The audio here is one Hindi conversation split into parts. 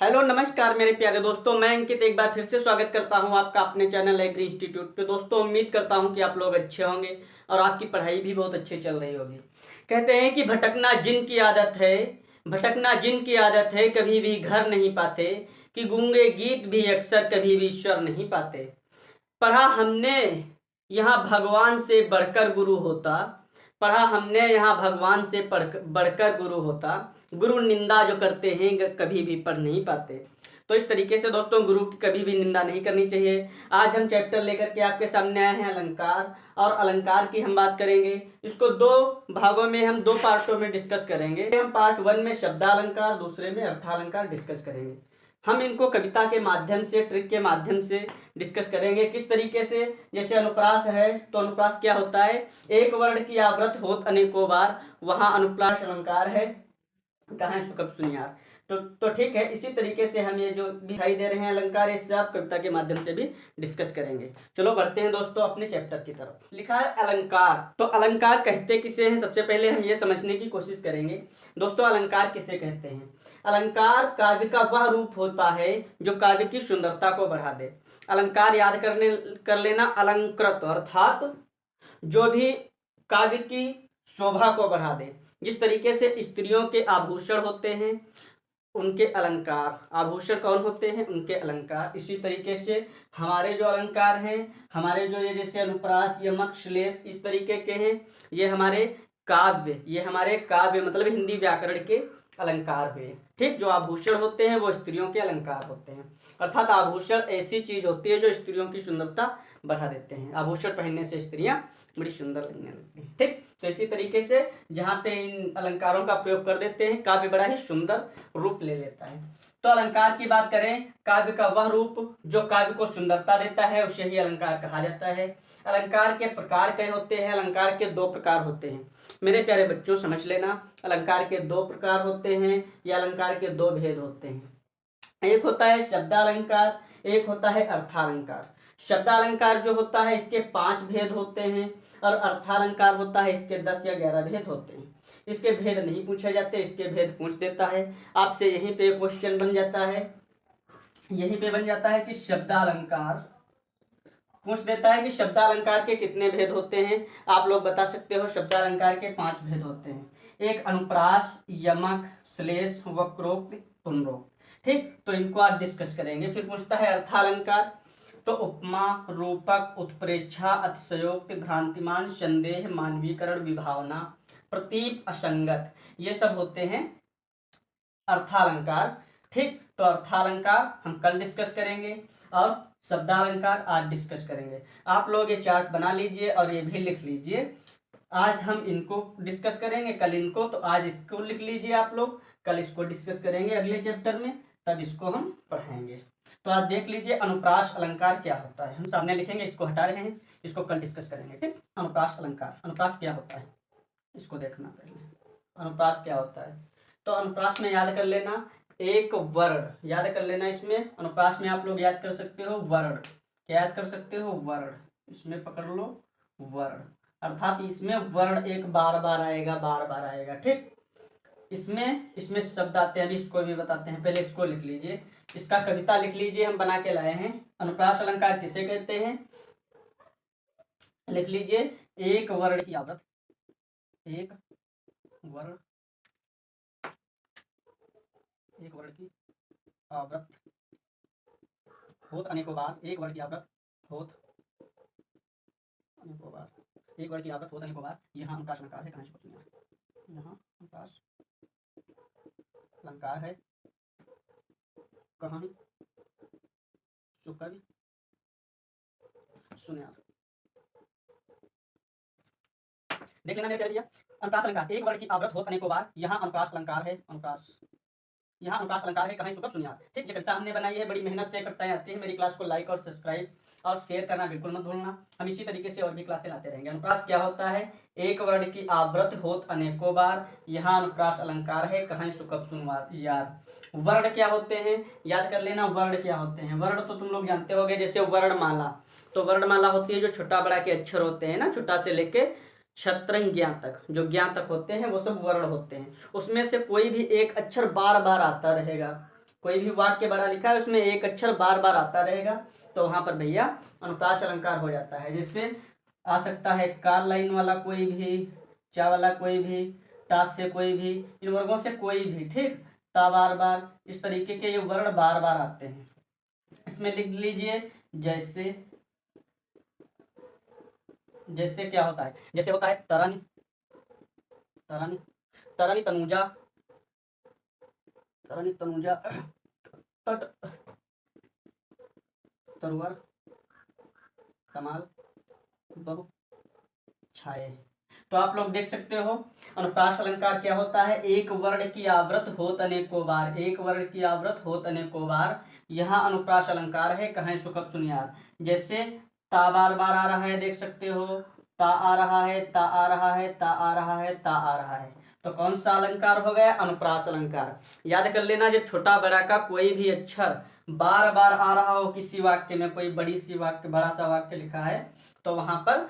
हेलो नमस्कार मेरे प्यारे दोस्तों, मैं अंकित एक बार फिर से स्वागत करता हूं आपका अपने चैनल एग्री इंस्टीट्यूट पे। दोस्तों उम्मीद करता हूं कि आप लोग अच्छे होंगे और आपकी पढ़ाई भी बहुत अच्छी चल रही होगी। कहते हैं कि भटकना जिन की आदत है, भटकना जिन की आदत है कभी भी घर नहीं पाते, कि गूंगे गीत भी अक्सर कभी भी स्वर नहीं पाते। पढ़ा हमने यहाँ भगवान से बढ़कर गुरु होता, पढ़ा हमने यहाँ भगवान से बढ़कर गुरु होता, गुरु निंदा जो करते हैं कभी भी पढ़ नहीं पाते। तो इस तरीके से दोस्तों गुरु की कभी भी निंदा नहीं करनी चाहिए। आज हम चैप्टर लेकर के आपके सामने आए हैं अलंकार, और अलंकार की हम बात करेंगे। इसको दो भागों में, हम दो पार्टों में डिस्कस करेंगे। हम पार्ट 1 में शब्दालंकार, दूसरे में अर्थालंकार डिस्कस करेंगे। हम इनको कविता के माध्यम से, ट्रिक के माध्यम से डिस्कस करेंगे। किस तरीके से, जैसे अनुप्रास है तो अनुप्रास क्या होता है, एक वर्ण की आवृत्त होत अनेकों बार, वहां अनुप्रास अलंकार है, कहाँ इसको कब सुनियार। तो ठीक है, इसी तरीके से हम ये जो दिखाई दे रहे हैं अलंकार, इससे आप कविता के माध्यम से भी डिस्कस करेंगे। चलो बढ़ते हैं दोस्तों अपने चैप्टर की तरफ। लिखा है अलंकार, तो अलंकार कहते किसे हैं, सबसे पहले हम ये समझने की कोशिश करेंगे। दोस्तों अलंकार किसे कहते हैं। अलंकार काव्य का वह रूप होता है जो काव्य की सुंदरता को बढ़ा दे। अलंकार याद कर लेना, अलंकृत अर्थात जो भी काव्य की शोभा को बढ़ा दे। जिस तरीके से स्त्रियों के आभूषण होते हैं उनके अलंकार, आभूषण कौन होते हैं, उनके अलंकार। इसी तरीके से हमारे जो अलंकार हैं, हमारे जो ये जैसे अनुप्रास, यमक, श्लेष इस तरीके के हैं, ये हमारे काव्य, ये हमारे काव्य मतलब हिंदी व्याकरण के अलंकार हुए। ठीक, जो आभूषण होते हैं वो स्त्रियों के अलंकार होते हैं। अर्थात आभूषण ऐसी चीज होती है जो स्त्रियों की सुंदरता बढ़ा देते हैं। आभूषण पहनने से स्त्रियां बड़ी सुंदर लगने लगती हैं। ठीक, तो इसी तरीके से जहाँ पे इन अलंकारों का प्रयोग कर देते हैं काव्य बड़ा ही सुंदर रूप ले लेता है। तो अलंकार की बात करें, काव्य का वह रूप जो काव्य को सुंदरता देता है उसे ही अलंकार कहा जाता है। अलंकार के प्रकार कई होते हैं, अलंकार के दो प्रकार होते हैं। मेरे प्यारे बच्चों समझ लेना, अलंकार के दो प्रकार होते हैं या अलंकार के दो भेद होते हैं। एक होता है शब्दालंकार, एक होता है अर्थालंकार। शब्दालंकार जो होता है इसके 5 भेद होते हैं, और अर्थालंकार होता है इसके 10 या 11 भेद होते हैं। इसके भेद नहीं पूछे जाते, इसके भेद पूछ देता है आपसे। यहीं पे क्वेश्चन बन जाता है, यहीं पे बन जाता है कि शब्दालंकार पूछ देता है कि शब्दालंकार के कितने भेद होते हैं। आप लोग बता सकते हो शब्दालंकार के 5 भेद होते हैं। एक अनुप्रास, यमक, श्लेष, वक्रोक्त, पुनरोक्त। ठीक, तो इनको आज डिस्कस करेंगे। फिर पूछता है अर्थालंकार, तो उपमा, रूपक, उत्प्रेक्षा, अतिशयोक्त, भ्रांतिमान, संदेह, मानवीकरण, विभावना, प्रतीप, असंगत, ये सब होते हैं अर्थालंकार। ठीक, तो अर्थालंकार हम कल डिस्कस करेंगे और शब्दालंकार आज डिस्कस करेंगे। आप लोग ये चार्ट बना लीजिए और ये भी लिख लीजिए। आज हम इनको डिस्कस करेंगे, कल इनको, तो आज इसको लिख लीजिए आप लोग, कल इसको डिस्कस करेंगे अगले चैप्टर में, तब इसको हम पढ़ाएंगे। तो आज देख लीजिए अनुप्रास अलंकार क्या होता है। हम सामने लिखेंगे, इसको हटा रहे हैं, इसको कल डिस्कस करेंगे। ठीक, अनुप्रास अलंकार, अनुप्रास क्या होता है इसको देखना पहले। अनुप्रास क्या होता है, तो अनुप्रास में याद कर लेना एक वर्ण याद कर लेना। इसमें अनुप्रास में आप लोग याद कर सकते हो वर्ण, क्या याद कर सकते हो, वर्ण। इसमें पकड़ लो वर्ण, अर्थात इसमें वर्ण एक बार बार आएगा, बार बार आएगा। ठीक, इसमें शब्द आते हैं, अभी इसको भी बताते हैं, पहले इसको लिख लीजिए, इसका कविता लिख लीजिए, हम बना के लाए हैं। अनुप्रास अलंकार किसे कहते हैं, लिख लीजिए, एक वर्ण की आवृत्त, एक वर्ण की आवृत्त होत अनेकों बार, एक वर्ण की आवृत्त होत अनेकों बार, एक वर्ण की आवृत्त होत अनेकों बार, यहाँ अनुप्रास अलंकार है। कहाँ इसको सुनिए, यहाँ अनुप्रास अलंकार है, कहाँ है, कवि सुनिए। देख लेना मेरे प्यारे भैया, अनुप्रास अलंकार एक वर्ण की आवृत्त होत अनेकों बार, यहाँ अनुप्रास अलंकार है, यहाँ अनुप्रास अलंकार है, कहाँ इसको कब सुनिए। ठीक, ये कविता हमने बनाई है, बड़ी मेहनत से कविताएं आती है। मेरी क्लास को लाइक और सब्सक्राइब और शेयर करना बिल्कुल मत भूलना। हम इसी तरीके से और भी क्लासें लाते रहेंगे। अनुप्रास क्या होता है, एक वर्ण की आवृत्त होत अनेकों बार, यहाँ अनुप्रास अलंकार है, कहाँ इसको कब सुनवा यार। वर्ण क्या होते हैं याद कर लेना, वर्ण क्या होते हैं। वर्ण तो तुम लोग जानते होगे, जैसे वर्णमाला, तो वर्णमाला होती है जो छोटा बड़ा के अक्षर होते हैं ना, छोटा से लेके शतरंग ज्ञान तक, जो ज्ञान तक होते हैं वो सब वर्ण होते हैं। उसमें से कोई भी एक अक्षर बार बार आता रहेगा, कोई भी वाक्य बड़ा लिखा है उसमें एक अक्षर बार बार आता रहेगा तो वहां पर भैया अनुप्रास अलंकार हो जाता है। जैसे आ सकता है का लाइन वाला कोई भी, चा वाला कोई भी, टा से कोई भी, इन वर्गों से कोई भी, ठीक, ता बार बार, इस तरीके के ये वर्ण बार बार आते हैं। इसमें लिख लीजिए जैसे, जैसे क्या होता है, जैसे होता है तरनी, तरनी, तरनी तनुजा, तरनी तनुजा, तट, तरवर, कमाल, बहु, छाये। तो आप लोग देख सकते हो अनुप्रास अलंकार क्या होता है, एक वर्ण की आवृत होत अनेकों बार, एक वर्ण की आवृत होत अनेकों बार, यहाँ अनुप्रास अलंकार है, कहें सुकप सुनियार। जैसे ता बार बार आ रहा है, देख सकते हो, ता आ रहा है, ता आ रहा है, ता आ रहा है, ता आ रहा है, तो कौन सा अलंकार हो गया, अनुप्रास अलंकार। याद कर लेना, जब छोटा बड़ा का कोई भी अक्षर बार बार आ रहा हो किसी वाक्य में, कोई बड़ी सी वाक्य, बड़ा सा वाक्य लिखा है, तो वहां पर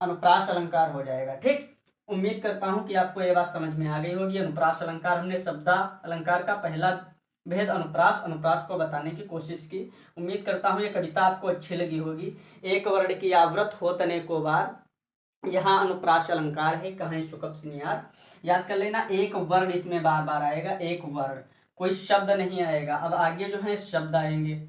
अनुप्रास अलंकार हो जाएगा। ठीक, उम्मीद करता हूं कि आपको ये बात समझ में आ गई होगी। अनुप्रास अलंकार, हमने शब्दा अलंकार का पहला भेद अनुप्रास, अनुप्रास को बताने की कोशिश की। उम्मीद करता हूं ये कविता आपको अच्छी लगी होगी। एक वर्ण की आवृत होत अनेकों बार, यहाँ अनुप्रास अलंकार है, कहें सुकप सुनियार। याद कर लेना, एक वर्ण इसमें बार बार आएगा, एक वर्ण, कोई शब्द नहीं आएगा। अब आगे जो है शब्द आएंगे।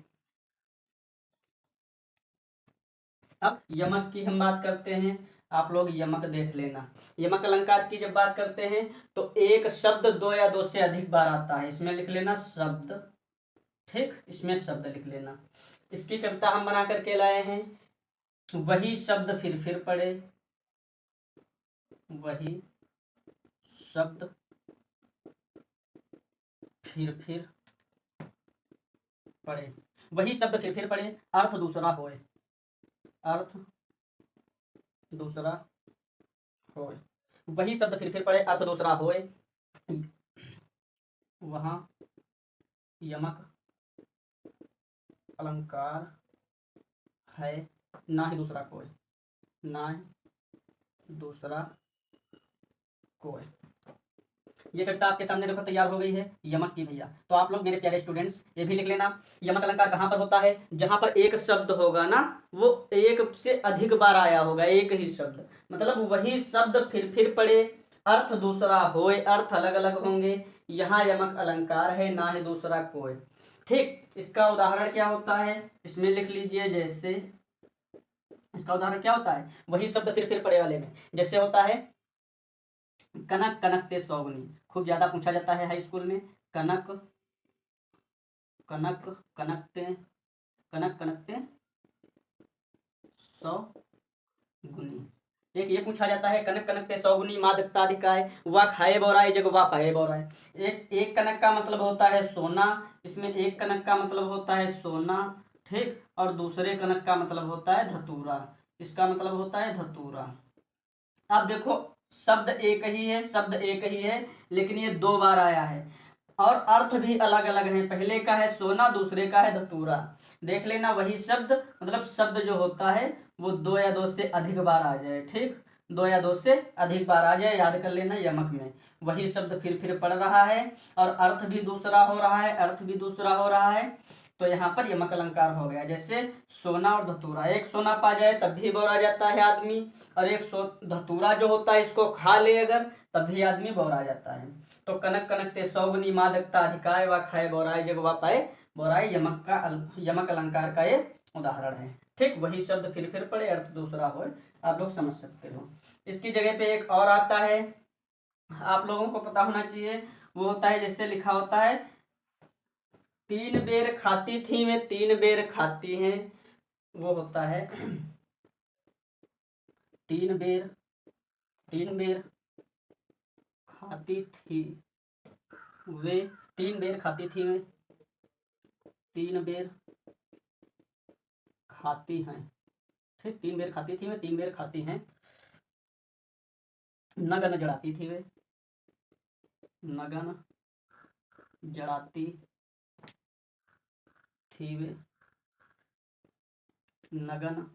अब यमक की हम बात करते हैं, आप लोग यमक देख लेना। यमक अलंकार की जब बात करते हैं तो एक शब्द दो या दो से अधिक बार आता है, इसमें लिख लेना शब्द, ठीक, इसमें शब्द लिख लेना। इसकी कविता हम बना करके लाए हैं, वही शब्द फिर पढ़े, वही शब्द फिर पढ़े, वही शब्द फिर पढ़े, अर्थ दूसरा होए, अर्थ दूसरा होए, वही शब्द फिर पढ़े, अर्थ दूसरा होए, वहां यमक अलंकार है, ना ही दूसरा कोई, ना ही दूसरा कोई। ये कविता आपके सामने देखो तैयार हो गई है यमक की भैया। तो आप लोग मेरे प्यारे स्टूडेंट्स ये भी लिख लेना, यमक अलंकार कहाँ पर होता है, जहां पर एक शब्द होगा ना, वो एक से अधिक बार आया होगा, एक ही शब्द, मतलब वही शब्द फिर पड़े, अर्थ दूसरा होए, अर्थ अलग अलग होंगे, यहाँ यमक अलंकार है, ना ही दूसरा कोई। ठीक, इसका उदाहरण क्या होता है, इसमें लिख लीजिए, जैसे इसका उदाहरण क्या होता है, वही शब्द फिर पड़े वाले में, जैसे होता है कनक कनकते सौगुनी, खूब ज्यादा पूछा जाता है हाई स्कूल में, कनक कनक कनकते, कनक कनकते सौगुनी। एक ये पूछा जाता है कनक कनकते सौगुनी मादकताधिकाय, वह खाए बोराए जग वह पाए बोराए। एक कनक का मतलब होता है सोना, इसमें एक कनक का मतलब होता है सोना, ठीक, और दूसरे कनक का मतलब होता है धतूरा, इसका मतलब होता है धतूरा। अब देखो शब्द एक ही है, शब्द एक ही है, लेकिन ये दो बार आया है और अर्थ भी अलग अलग है, पहले का है सोना, दूसरे का है धतूरा। देख लेना, वही शब्द मतलब शब्द जो होता है वो दो या दो से अधिक बार आ जाए, ठीक, दो या दो से अधिक बार आ जाए, याद कर लेना यमक में वही शब्द फिर पढ़ रहा है और अर्थ भी दूसरा हो रहा है, अर्थ भी दूसरा हो रहा है, तो यहाँ पर यमक अलंकार हो गया। जैसे सोना और धतूरा, एक सोना पा जाए तब भी बौरा जाता है आदमी, और एक धतूरा जो होता है इसको खा ले अगर तब भी आदमी बौरा जाता है। तो कनक कनकते सौगुनी मादकता अधिकाय व खाए बौराए जग वा पाए बौराए, यमक अलंकार का ये उदाहरण है। ठीक, वही शब्द फिर पड़े, अर्थ दूसरा हो, आप लोग समझ सकते हो। इसकी जगह पे एक और आता है, आप लोगों को पता होना चाहिए, वो होता है जैसे लिखा होता है तीन बेर खाती थी वे तीन बेर खाती हैं, वो होता है तीन बेर खाती थी वे तीन बेर खाती थी वे तीन बेर खाती हैं, ठीक, तीन बेर खाती थी वे तीन बेर खाती हैं, नगन जड़ाती थी वे नगन जड़ाती थी वे नगन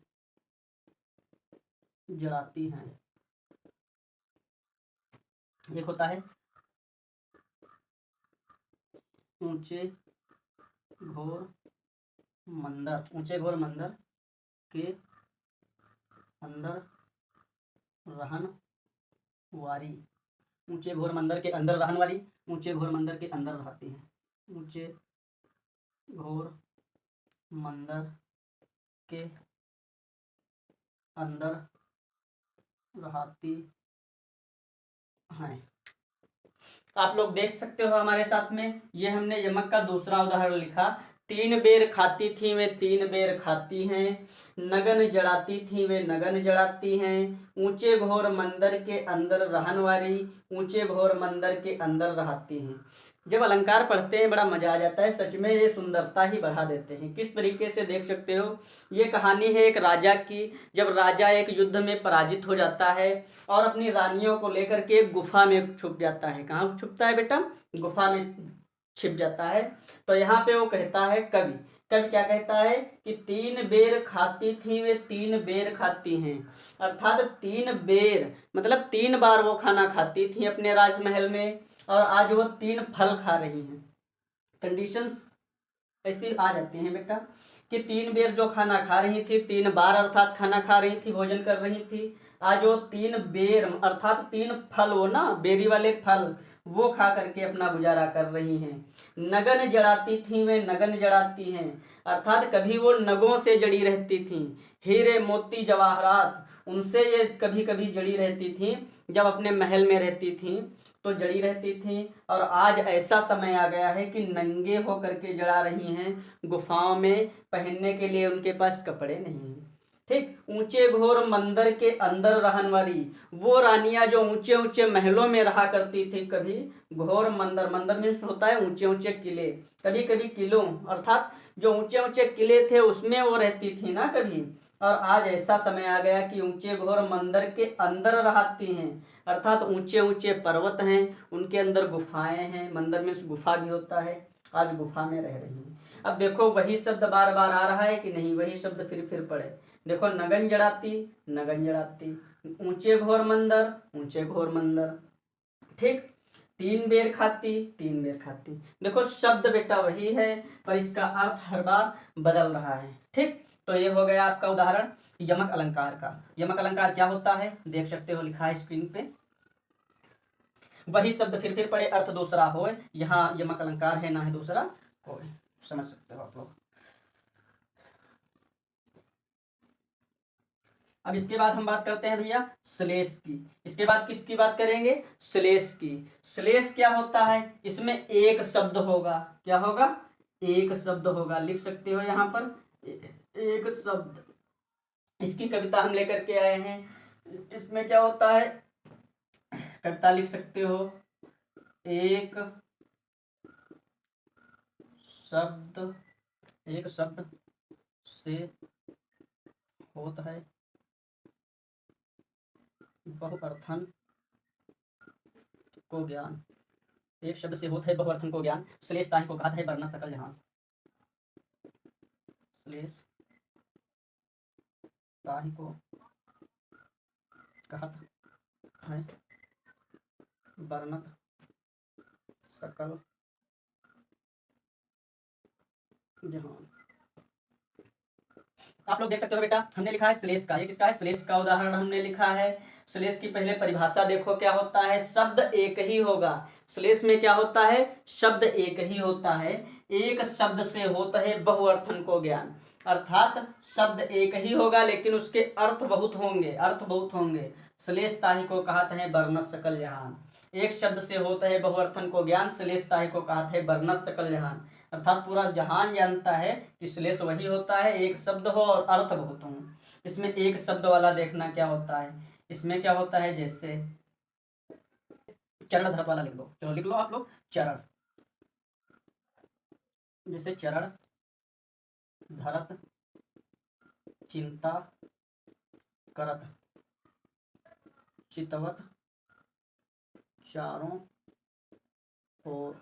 जड़ाती हैं। एक होता है ऊंचे घोर मंदर, ऊंचे घोर मंदर के अंदर रहन वारी, ऊंचे घोर मंदिर के अंदर रहने वाली, ऊंचे घोर मंदिर के अंदर रहती हैं, ऊंचे घोर मंदिर के अंदर रहती हैं। आप लोग देख सकते हो हमारे साथ में, ये हमने यमक का दूसरा उदाहरण लिखा। तीन बेर खाती थी वे तीन बेर खाती हैं, नगन जड़ाती थी वे नगन जड़ाती हैं, ऊंचे घोर मंदिर के अंदर रहन वाली, ऊंचे घोर मंदिर के अंदर रहती हैं। जब अलंकार पढ़ते हैं बड़ा मजा आ जाता है, सच में ये सुंदरता ही बढ़ा देते हैं। किस तरीके से देख सकते हो, ये कहानी है एक राजा की। जब राजा एक युद्ध में पराजित हो जाता है और अपनी रानियों को लेकर के एक गुफा में छुप जाता है। कहाँ छुपता है बेटा? गुफा में छिप जाता है। तो यहाँ पे वो कहता है, कवि कवि क्या कहता है कि तीन बेर खाती थी वे तीन बेर खाती हैं, अर्थात तीन बेर मतलब तीन बार वो खाना खाती थी अपने राजमहल में, और आज वो तीन फल खा रही हैं। कंडीशंस ऐसी आ जाती हैं बेटा कि तीन बेर जो खाना खा रही थी, तीन बार अर्थात खाना खा रही थी, भोजन कर रही थी, आज वो तीन बेर अर्थात तीन फल, वो ना बेरी वाले फल, वो खा करके अपना गुजारा कर रही हैं। नगन जड़ाती थी वे नगन जड़ाती हैं, अर्थात कभी वो नगों से जड़ी रहती थी, हीरे मोती जवाहरात उनसे ये कभी कभी जड़ी रहती थी। जब अपने महल में रहती थी तो जड़ी रहती थी, और आज ऐसा समय आ गया है कि नंगे होकर के जड़ा रही हैं गुफाओं में, पहनने के लिए उनके पास कपड़े नहीं हैं। ठीक, ऊंचे घोर मंदिर के अंदर रहन वाली वो रानियां जो ऊंचे ऊंचे महलों में रहा करती थी, कभी घोर मंदिर, मंदिर में होता है ऊंचे ऊंचे किले, कभी कभी किलों अर्थात जो ऊंचे ऊंचे किले थे उसमें वो रहती थी ना कभी, और आज ऐसा समय आ गया कि ऊंचे घोर मंदिर के अंदर रहती हैं, अर्थात ऊंचे ऊंचे पर्वत हैं, उनके अंदर गुफाएं हैं, मंदिर में गुफा भी होता है, आज गुफा में रह रही हैं। अब देखो वही शब्द बार बार आ रहा है कि नहीं, वही शब्द फिर पड़े। देखो नगन जड़ाती, नगन जड़ाती, ऊंचे घोर मंदिर, ऊंचे घोर मंदिर, ठीक, तीन बेर खाती, तीन बेर खाती। देखो शब्द बेटा वही है पर इसका अर्थ हर बार बदल रहा है। ठीक, तो ये हो गया आपका उदाहरण यमक अलंकार का। यमक अलंकार क्या होता है देख सकते हो, लिखा है स्क्रीन पे, वही शब्द फिर पड़े, अर्थ दूसरा हो, यहाँ यमक अलंकार है ना है दूसरा कोई, समझ सकते हो आप लोग। अब इसके बाद हम बात करते हैं भैया श्लेष की। इसके बाद किसकी बात करेंगे? श्लेष की। श्लेष क्या होता है? इसमें एक शब्द होगा, क्या होगा? एक शब्द होगा, लिख सकते हो यहाँ पर एक शब्द। इसकी कविता हम लेकर के आए हैं। इसमें क्या होता है, कविता लिख सकते हो, एक शब्द, एक शब्द से होता है बहुअर्थन को ज्ञान, एक शब्द से होता है बहुअर्थन को ज्ञान, श्लेष ताहि को कहत है वरना सकल जहान, श्लेष ताहि को कहत है वर्णत सकल जहान। आप लोग देख सकते हो बेटा, हमने लिखा है श्लेष का, ये किसका है? श्लेष का उदाहरण हमने लिखा है। श्लेष की पहले परिभाषा देखो क्या होता है, शब्द एक ही होगा। श्लेष में क्या होता है? शब्द एक ही होता है, एक शब्द से होता है बहुअर्थन को ज्ञान, अर्थात शब्द एक ही होगा लेकिन उसके अर्थ बहुत होंगे, अर्थ बहुत होंगे। श्लेष ताहि को कहत है वर्णत सकल जहान, एक शब्द से होता है बहुअर्थन को ज्ञान, श्लेष ताहि को कहत है वर्णत सकल जहान, अर्थात पूरा जहान जानता है कि श्लेष वही होता है एक शब्द हो और अर्थ बहुत हो। इसमें एक शब्द वाला देखना क्या होता है, इसमें क्या होता है, जैसे चरण धरत वाला लिख दो, चलो लिख लो आप लोग, चरण, जैसे चरण धरत चिंता करत चितवत चारों ओर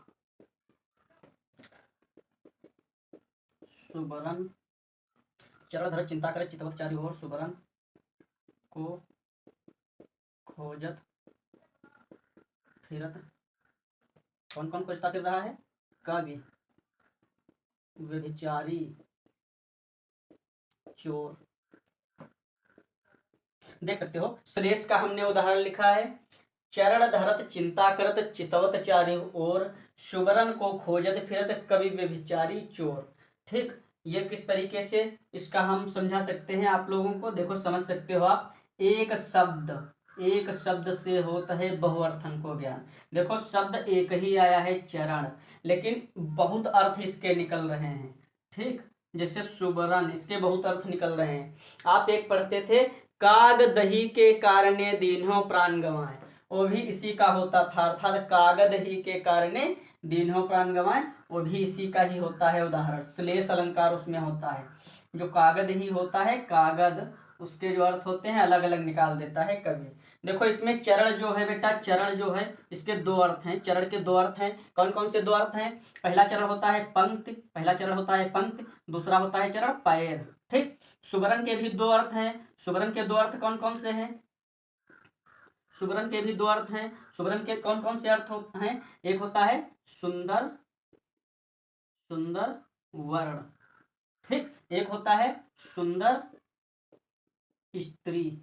सुबरन, चरण धरत चिंता करत चितवत चारों ओर सुबरन को खोजत फिरत, कौन कौन खोजता फिर रहा है? कवि, व्यभिचारी चोर। देख सकते हो श्लेष का हमने उदाहरण लिखा है, चरण धरत चिंता करत चितवत चारि और सुबरन को खोजत फिरत कवि व्यभिचारी चोर। ठीक, ये किस तरीके से इसका हम समझा सकते हैं आप लोगों को, देखो समझ सकते हो आप। एक शब्द से होता है बहुअर्थन को ज्ञान। देखो शब्द एक ही आया है चरण, लेकिन बहुत अर्थ इसके निकल रहे हैं। ठीक, जैसे सुबरन, इसके बहुत अर्थ निकल रहे हैं। आप एक पढ़ते थे, काग दही के कारणे दीन्हों प्राण गंवाए, वो भी इसी का होता था, अर्थात कागद ही के कारणे दीन्हों प्राण गंवाए, वो भी इसी का ही होता है उदाहरण। श्लेष अलंकार उसमें होता है, जो कागद ही होता है, कागद, उसके जो अर्थ होते हैं अलग अलग निकाल देता है कवि। देखो इसमें चरण जो है बेटा, चरण जो है इसके दो अर्थ हैं, चरण के दो अर्थ हैं। कौन कौन से दो अर्थ हैं? पहला चरण होता है पंक्ति, पहला चरण होता है पंक्ति, दूसरा होता है चरण पैर। ठीक, सुबरन के भी दो अर्थ हैं। सुबरन के दो अर्थ कौन कौन से हैं? सुबरन के भी दो अर्थ हैं। सुबरन के कौन कौन से अर्थ हैं? एक होता है सुंदर, सुंदर वर्ण। ठीक, एक होता है सुंदर स्त्री,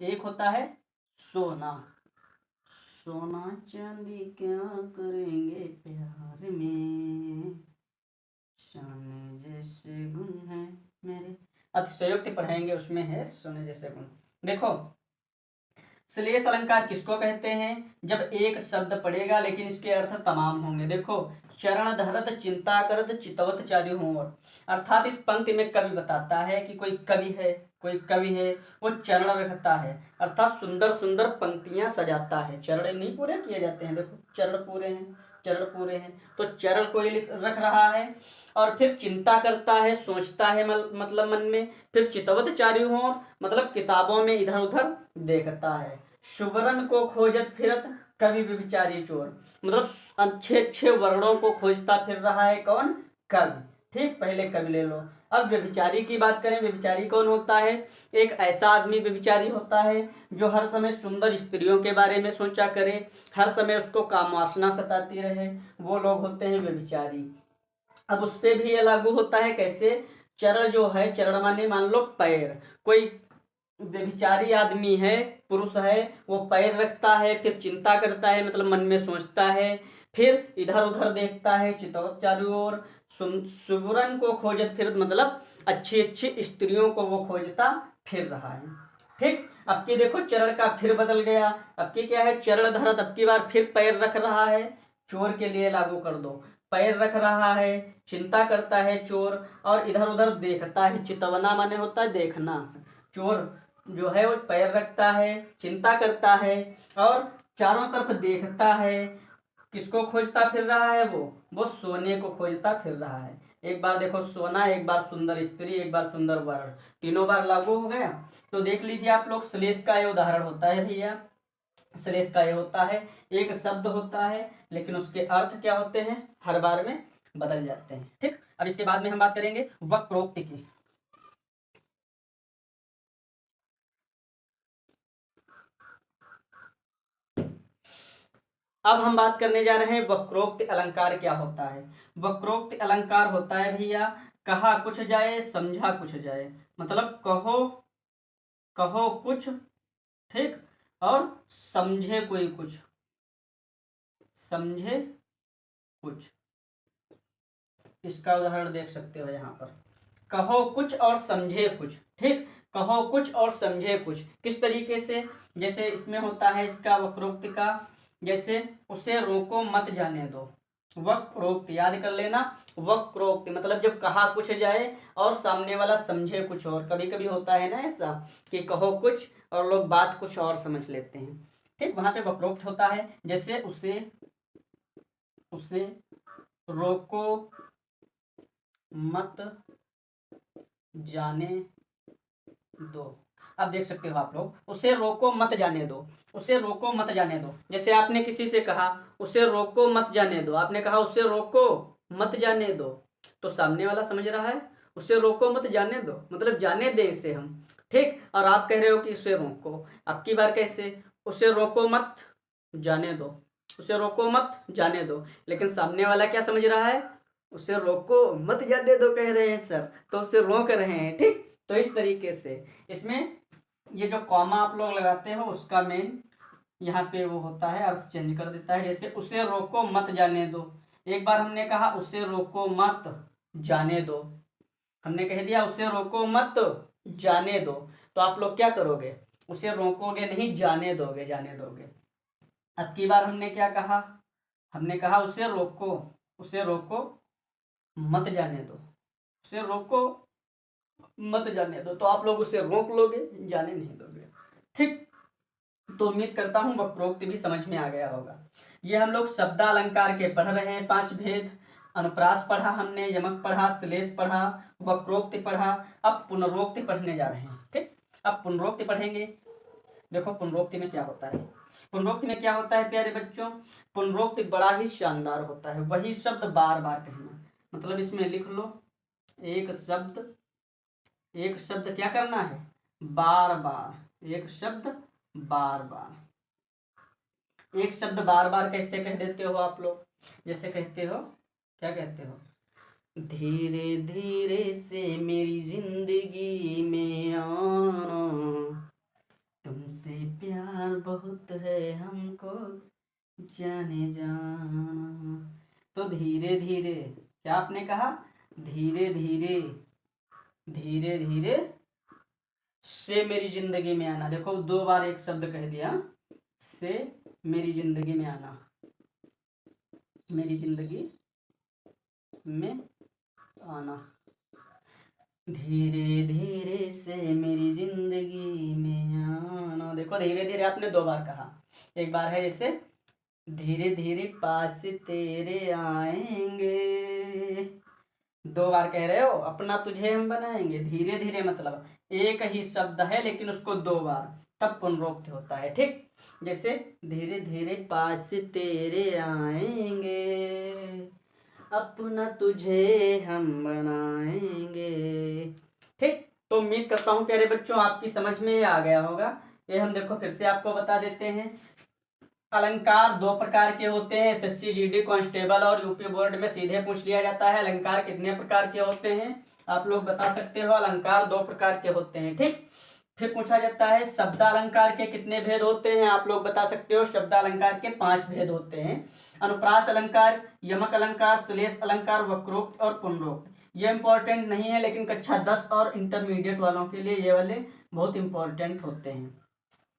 एक होता है सोना। सोना चांदी क्या करेंगे प्यार में, सोने जैसे गुण है मेरे। अतिशयोक्ति पढ़ाएंगे, उसमें है सोने जैसे गुण। देखो श्लेष अलंकार किसको कहते हैं? जब एक शब्द पड़ेगा लेकिन इसके अर्थ तमाम होंगे। देखो, चरण धरत चिंता करत चितवत चारि हों, अर्थात इस पंक्ति में कवि बताता है कि कोई कवि है, वो चरण रखता है, अर्थात सुंदर सुंदर पंक्तियां सजाता है। चरण नहीं पूरे किए जाते हैं, देखो चरण पूरे हैं, चरण पूरे हैं, तो चरण कोई रख रहा है। और फिर चिंता करता है, सोचता है, मतलब मन में। फिर चितवत चारि हों, मतलब किताबों में इधर उधर देखता है। सुबरन को खोजत फिरत कवि व्यभिचारी चोर, मतलब अच्छे अच्छे वर्णों को खोजता फिर रहा है कौन? कवि। ठीक, पहले कवि ले लो। अब व्यभिचारी की बात करें, व्यभिचारी कौन होता है? एक ऐसा आदमी व्यभिचारी होता है जो हर समय सुंदर स्त्रियों के बारे में सोचा करे, हर समय उसको कामवासना सताती रहे, वो लोग होते हैं व्यभिचारी। अब उस पर भी ये लागू होता है, कैसे? चरण जो है, चरण माने मान लो पैर, कोई व्यभिचारी आदमी है, पुरुष है, वो पैर रखता है, फिर चिंता करता है, मतलब मन में सोचता है, फिर इधर उधर देखता है, चितवत चारों ओर, सुबरन को खोजत फिर, मतलब अच्छी अच्छी स्त्रियों को वो खोजता फिर रहा है। ठीक, अब की देखो चरण का फिर बदल गया, अब की क्या है? चरण धरत, अब की बार फिर पैर रख रहा है, चोर के लिए लागू कर दो। पैर रख रहा है, चिंता करता है चोर, और इधर उधर देखता है, चितवना माने होता है देखना। चोर जो है वो पैर रखता है, चिंता करता है, और चारों तरफ देखता है। किसको खोजता फिर रहा है? वो सोने को खोजता फिर रहा है। एक बार देखो सोना, एक बार सुंदर स्त्री, एक बार सुंदर वर्ण, तीनों बार लागू हो गया। तो देख लीजिए आप लोग, श्लेष का ये उदाहरण होता है भैया। श्लेष का ये होता है, एक शब्द होता है लेकिन उसके अर्थ क्या होते हैं? हर बार में बदल जाते हैं। ठीक, अब इसके बाद में हम बात करेंगे वक्रोक्ति की। अब हम बात करने जा रहे हैं वक्रोक्ति अलंकार क्या होता है। वक्रोक्ति अलंकार होता है भैया, कहा कुछ जाए समझा कुछ जाए, मतलब कहो कहो कुछ, ठीक, और समझे कोई कुछ, समझे कुछ। इसका उदाहरण देख सकते हो यहाँ पर, कहो कुछ और समझे कुछ। ठीक, कहो कुछ और समझे कुछ किस तरीके से? जैसे इसमें होता है इसका वक्रोक्ति का, जैसे उसे रोको मत जाने दो। वक्रोक्ति याद कर लेना, वक्रोक्ति मतलब जब कहा कुछ जाए और सामने वाला समझे कुछ और। कभी कभी होता है ना ऐसा कि कहो कुछ और लोग बात कुछ और समझ लेते हैं। ठीक, वहां पे वक्रोक्ति होता है, जैसे उसे उसे रोको मत जाने दो। अब देख सकते हो आप लोग, उसे रोको मत जाने दो, उसे रोको मत जाने दो। जैसे आपने किसी से कहा उसे रोको मत जाने दो, आपने कहा उसे रोको मत जाने दो, तो सामने वाला समझ रहा है उसे रोको मत जाने दो, मतलब जाने दे इसे हम। ठीक, और आप कह रहे हो कि उसे रोको। अब की बार कैसे? उसे रोको मत जाने दो, उसे रोको मत जाने दो, लेकिन सामने वाला क्या समझ रहा है? उसे रोको मत जाने दो कह रहे हैं सर, तो उसे रोक रहे हैं। ठीक, तो इस तरीके से इसमें ये जो कॉमा आप लोग लगाते हो उसका मेन यहाँ पे वो होता है, अर्थ चेंज कर देता है। जैसे उसे रोको मत जाने दो, एक बार हमने कहा उसे रोको मत जाने दो, हमने कह दिया उसे रोको मत जाने दो, तो आप लोग क्या करोगे, उसे रोकोगे नहीं, जाने दोगे, जाने दोगे। अब की बार हमने क्या कहा, हमने कहा उसे रोको मत जाने दो, उसे रोको मत जाने दो, तो आप लोग उसे रोक लोगे, जाने नहीं दोगे। ठीक, तो उम्मीद करता हूँ वक्रोक्ति भी समझ में आ गया होगा। ये हम लोग शब्दालंकार के पढ़ रहे हैं 5 भेद। अनुप्रास पढ़ा हमने, यमक पढ़ा, श्लेष पढ़ा, वक्रोक्ति पढ़ा, अब पुनरोक्ति पढ़ने जा रहे हैं। ठीक, अब पुनरोक्ति पढ़ेंगे। देखो पुनरोक्ति में क्या होता है, पुनरोक्ति में क्या होता है प्यारे बच्चों, पुनरोक्ति बड़ा ही शानदार होता है। वही शब्द बार बार कहना, मतलब इसमें लिख लो, एक शब्द क्या करना है, बार बार, एक शब्द बार बार। एक शब्द बार बार कैसे कह देते हो आप लोग, जैसे कहते हो, क्या कहते हो, धीरे धीरे से मेरी जिंदगी में आना, तुमसे प्यार बहुत है हमको जाने जाना। तो धीरे धीरे, क्या आपने कहा, धीरे धीरे, धीरे धीरे से मेरी जिंदगी में आना। देखो 2 बार एक शब्द कह दिया, से मेरी जिंदगी में आना, मेरी जिंदगी में आना, धीरे धीरे से मेरी जिंदगी में आना। देखो धीरे धीरे आपने 2 बार कहा, एक बार है जैसे धीरे धीरे पास तेरे आएंगे, 2 बार कह रहे हो, अपना तुझे हम बनाएंगे। धीरे धीरे मतलब एक ही शब्द है लेकिन उसको 2 बार, तब पुनरोक्ति होता है। ठीक, जैसे धीरे धीरे पास तेरे आएंगे, अपना तुझे हम बनाएंगे। ठीक, तो उम्मीद करता हूँ प्यारे बच्चों आपकी समझ में आ गया होगा। ये हम देखो फिर से आपको बता देते हैं। अलंकार 2 प्रकार के होते हैं, एसएससी जीडी कांस्टेबल और यूपी बोर्ड में सीधे पूछ लिया जाता है। अलंकार कितने प्रकार के होते हैं आप लोग बता सकते हो, अलंकार 2 प्रकार के होते हैं। ठीक, फिर पूछा जाता है शब्दालंकार के कितने भेद होते हैं, आप लोग बता सकते हो, शब्दालंकार के 5 भेद होते हैं। अनुप्रास अलंकार, यमक अलंकार, श्लेष अलंकार, वक्रोक्त और पुनरोक्त। ये इंपॉर्टेंट नहीं है लेकिन कक्षा 10 और इंटरमीडिएट वालों के लिए ये वाले बहुत इंपॉर्टेंट होते हैं।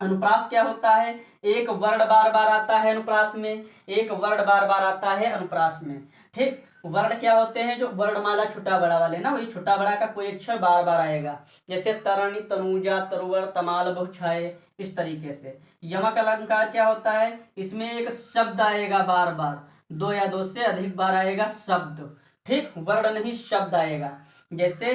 अनुप्रास क्या होता है, एक वर्ण बार बार आता है अनुप्रास में, एक वर्ण बार बार आता है अनुप्रास में। ठीक, वर्ण क्या होते हैं, जो वर्णमाला छोटा बड़ा वाले ना, वही छोटा बड़ा का कोई अक्षर बार बार आएगा, जैसे तरणी, तनुजा, तरुवर, तमाल, बहुछाए, इस तरीके से। यमक अलंकार क्या होता है, इसमें एक शब्द आएगा बार बार, 2 या 2 से अधिक बार आएगा शब्द। ठीक, वर्ण नहीं शब्द आएगा, जैसे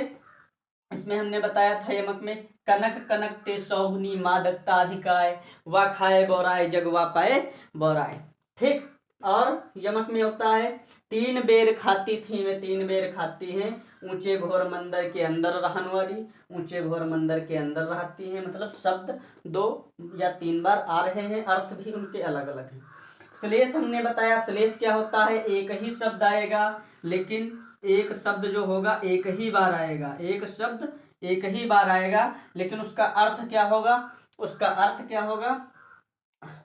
इसमें हमने बताया था यमक में, कनक कनक ते सौगुनी मादकता अधिकाय, वा खाए बोराए जगवा पाए बोराए। ठीक, और यमक में होता है 3 बेर खाती थी मैं 3 बेर खाती हैं, ऊंचे घोर मंदिर के अंदर रहन वाली, ऊंचे घोर मंदिर के अंदर रहती हैं, मतलब शब्द 2 या 3 बार आ रहे हैं, अर्थ भी उनके अलग अलग हैं। श्लेष हमने बताया, श्लेष क्या होता है, एक ही शब्द आएगा लेकिन एक शब्द जो होगा एक ही बार आएगा, एक शब्द एक ही बार आएगा लेकिन उसका अर्थ क्या होगा, उसका अर्थ क्या होगा,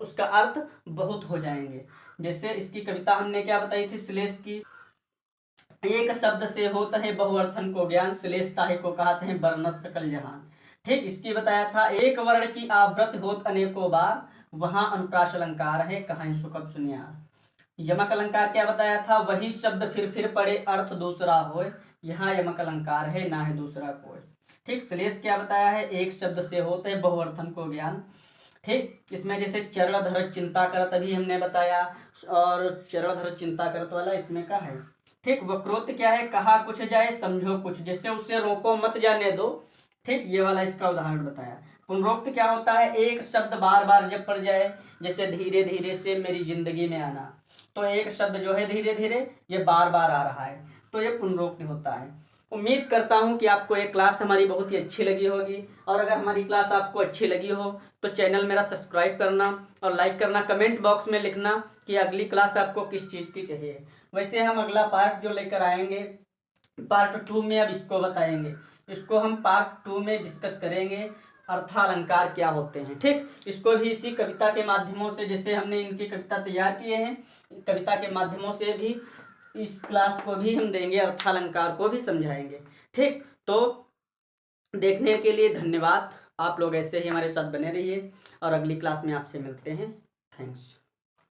उसका अर्थ बहुत हो जाएंगे। जैसे इसकी कविता हमने क्या बताई थी श्लेष की, एक शब्द से होता है बहुअर्थन को ज्ञान, श्लेष ताहे को कहते हैं वर्णत सकल जहान। ठीक, इसकी बताया था, एक वर्ण की आवृत्ति होत अनेकों बार, वहां अनुप्रास अलंकार है, कहां सुकब सुनियार। यमक अलंकार क्या बताया था, वही शब्द फिर पड़े अर्थ दूसरा होए, यहाँ यमक अलंकार है ना है दूसरा कोई। ठीक, श्लेष क्या बताया है, एक शब्द से होते हैं बहुअर्थन को ज्ञान। ठीक, इसमें जैसे चरण धर चिंता करत अभी हमने बताया, और चरण धर चिंता करत वाला इसमें का है। ठीक, वक्रोक्त क्या है, कहा कुछ जाए समझो कुछ, जैसे उसे रोको मत जाने दो। ठीक, ये वाला इसका उदाहरण बताया। पुनरोक्त क्या होता है, एक शब्द बार बार जब पड़ जाए, जैसे धीरे धीरे से मेरी जिंदगी में आना, तो एक शब्द जो है धीरे धीरे ये बार बार आ रहा है, तो ये पुनरोक्त होता है। उम्मीद करता हूँ कि आपको ये क्लास हमारी बहुत ही अच्छी लगी होगी, और अगर हमारी क्लास आपको अच्छी लगी हो तो चैनल मेरा सब्सक्राइब करना और लाइक करना। कमेंट बॉक्स में लिखना कि अगली क्लास आपको किस चीज़ की चाहिए। वैसे हम अगला पार्ट जो लेकर आएंगे पार्ट 2 में अब इसको बताएंगे, इसको हम पार्ट 2 में डिस्कस करेंगे, अर्थालंकार क्या होते हैं। ठीक, इसको भी इसी कविता के माध्यमों से, जैसे हमने इनकी कविता तैयार किए हैं, कविता के माध्यमों से भी इस क्लास को भी हम देंगे, अर्थालंकार को भी समझाएंगे। ठीक, तो देखने के लिए धन्यवाद। आप लोग ऐसे ही हमारे साथ बने रहिए और अगली क्लास में आपसे मिलते हैं। थैंक्स।